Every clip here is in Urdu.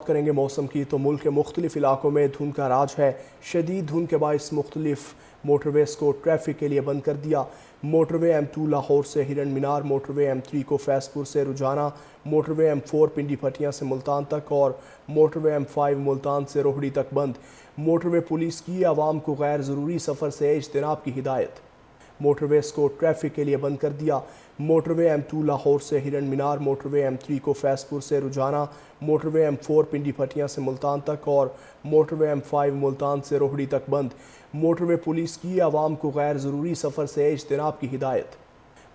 کریں گے موسم کی تو ملک کے مختلف علاقوں میں دھند کا راج ہے۔ شدید دھند کے باعث مختلف موٹر ویز کو ٹریفک کے لیے بند کر دیا۔ موٹر وے M2 لاہور سے ہرن مینار، موٹر وے M3 کو فیض پور سے رجانہ، موٹر وے M4 پنڈی پھٹیاں سے ملتان تک اور موٹر وے M5 ملتان سے روہڑی تک بند۔ موٹر وے پولیس کی عوام کو غیر ضروری سفر سے اجتناب کی ہدایت۔ موٹر ویز کو ٹریفک کے لیے بند کر دیا۔ موٹر وے M2 لاہور سے ہرن مینار، موٹر وے M3 کو فیض پور سے رجانہ، موٹر وے M4 پنڈی پھٹیاں سے ملتان تک اور موٹر وے M5 ملتان سے روہڑی تک بند۔ موٹر وے پولیس کی عوام کو غیر ضروری سفر سے اجتناب کی ہدایت۔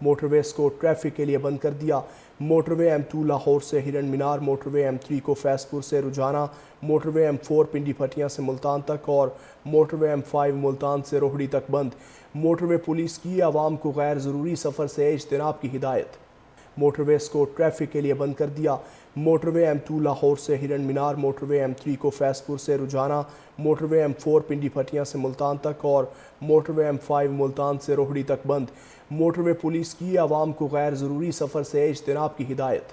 موٹر ویز کو ٹریفک کے لیے بند کر دیا۔ موٹر وے M2 لاہور سے ہرن مینار، موٹر وے M3 کو فیض پور سے رجانہ، موٹر وے M4 پنڈی پھٹیاں سے ملتان تک اور موٹر وے M5 ملتان سے روہڑی تک بند۔ موٹر وے پولیس کی عوام کو غیر ضروری سفر سے اجتناب کی ہدایت۔ موٹر ویز کو ٹریفک کے لیے بند کر دیا۔ موٹر وے M2 لاہور سے ہرن مینار، موٹر وے M3 کو فیض پور سے رجانہ، موٹر وے M4 پنڈی پھٹیاں سے ملتان تک اور موٹر وے M5 ملتان سے روہڑی تک بند۔ موٹر وے پولیس کی عوام کو غیر ضروری سفر سے اجتناب کی ہدایت۔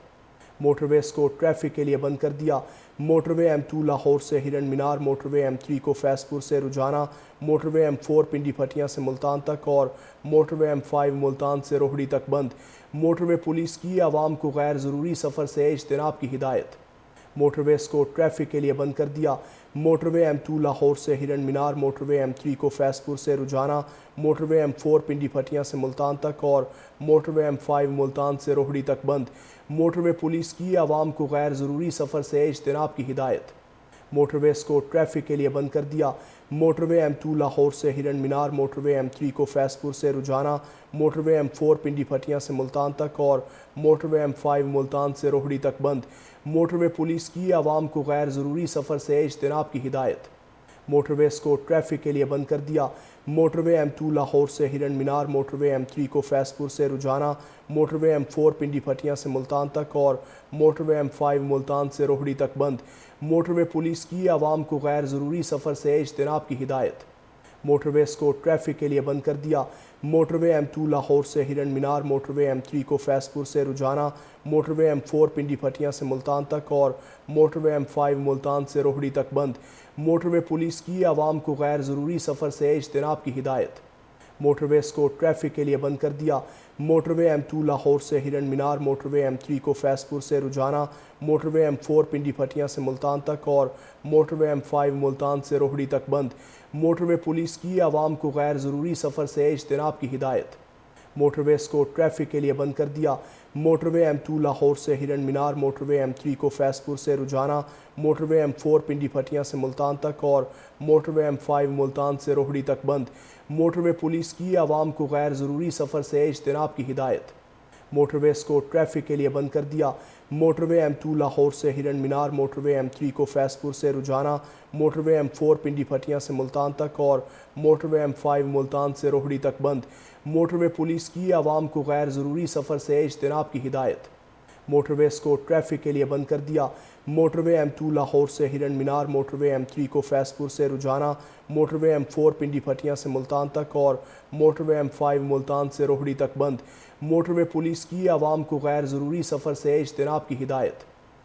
موٹر ویز کو ٹریفک کے لیے بند کر دیا۔ موٹر وے M2 لاہور سے ہرن مینار، موٹر وے M3 کو فیض پور سے رجانہ، موٹر وے M4 پنڈی پھٹیاں سے ملتان تک اور موٹر وے M5 ملتان سے روہڑی تک بند۔ موٹر وے پولیس کی عوام کو غیر ضروری سفر سے اجتناب کی ہدایت۔ موٹر ویز کو ٹریفک کے لیے بند کر دیا۔ موٹر وے M2 لاہور سے ہرن مینار، موٹر وے M3 کو فیض پور سے رجانہ، موٹر وے M4 پنڈی پھٹیاں سے ملتان تک اور موٹر وے M5 ملتان سے روہڑی تک بند۔ موٹر وے پولیس کی عوام کو غیر ضروری سفر سے اجتناب کی ہدایت۔ موٹر ویز کو ٹریفک کے لیے بند کر دیا۔ موٹر وے M2 لاہور سے ہرن مینار، موٹر وے M3 کو فیض پور سے رجانہ، موٹر وے M4 پنڈی پھٹیاں سے ملتان تک اور موٹر وے M5 ملتان سے روہڑی تک بند۔ موٹر وے پولیس کی عوام کو غیر ضروری سفر سے اجتناب کی ہدایت۔ موٹر ویز کو ٹریفک کے لیے بند کر دیا۔ موٹر وے M2 لاہور سے ہرن مینار، موٹر وے M3 کو فیض پور سے رجانہ، موٹر وے M4 پنڈی پھٹیاں سے ملتان تک اور موٹر وے M5 ملتان سے روہڑی تک بند۔ موٹر وے پولیس کی عوام کو غیر ضروری سفر سے اجتناب کی ہدایت۔ موٹر ویز کو ٹریفک کے لیے بند کر دیا۔ موٹر وے M2 لاہور سے ہرن مینار، موٹر وے M3 کو فیض پور سے رجانہ، موٹر وے M4 پنڈی پھٹیاں سے ملتان تک اور موٹر وے M5 ملتان سے روہڑی تک بند۔ موٹر وے پولیس کی عوام کو غیر ضروری سفر سے اجتناب کی ہدایت۔ موٹر ویز کو ٹریفک کے لیے بند کر دیا۔ موٹر وے M2 لاہور سے ہرن مینار، موٹر وے M3 کو فیض پور سے رجانہ، موٹر وے M4 پنڈی پھٹیاں سے ملتان تک اور موٹر وے M5 ملتان سے روہڑی تک بند۔ موٹر وے پولیس کی عوام کو غیر ضروری سفر سے اجتناب کی ہدایت۔ موٹر ویز کو ٹریفک کے لیے بند کر دیا۔ موٹر وے M2 لاہور سے ہرن مینار، موٹر وے M3 کو فیض پور سے رجانہ، موٹر وے M4 پنڈی پھٹیاں سے ملتان تک اور موٹر وے M5 ملتان سے روہڑی تک بند۔ موٹر وے پولیس کی عوام کو غیر ضروری سفر سے اجتناب کی ہدایت۔ موٹر ویز کو ٹریفک کے لیے بند کر دیا۔ موٹر وے M2 لاہور سے ہرن مینار، موٹر وے M3 کو فیض پور سے رجانہ، موٹر وے M4 پنڈی پھٹیاں سے ملتان تک اور موٹر وے M5 ملتان سے روہڑی تک بند۔ موٹر وے پولیس کی عوام کو غیر ضروری سفر سے اجتناب کی ہدایت۔ موٹر ویز کو ٹریفک کے لیے بند کر دیا۔ موٹر وے M2 لاہور سے ہرن مینار، موٹر وے M3 کو فیض پور سے رجانہ، موٹر وے M4 پنڈی پھٹیاں سے ملتان تک اور موٹر وے M5 ملتان سے روہڑی تک بند۔ موٹر وے پولیس کی عوام کو غیر ضروری سفر سے اجتناب کی ہدایت۔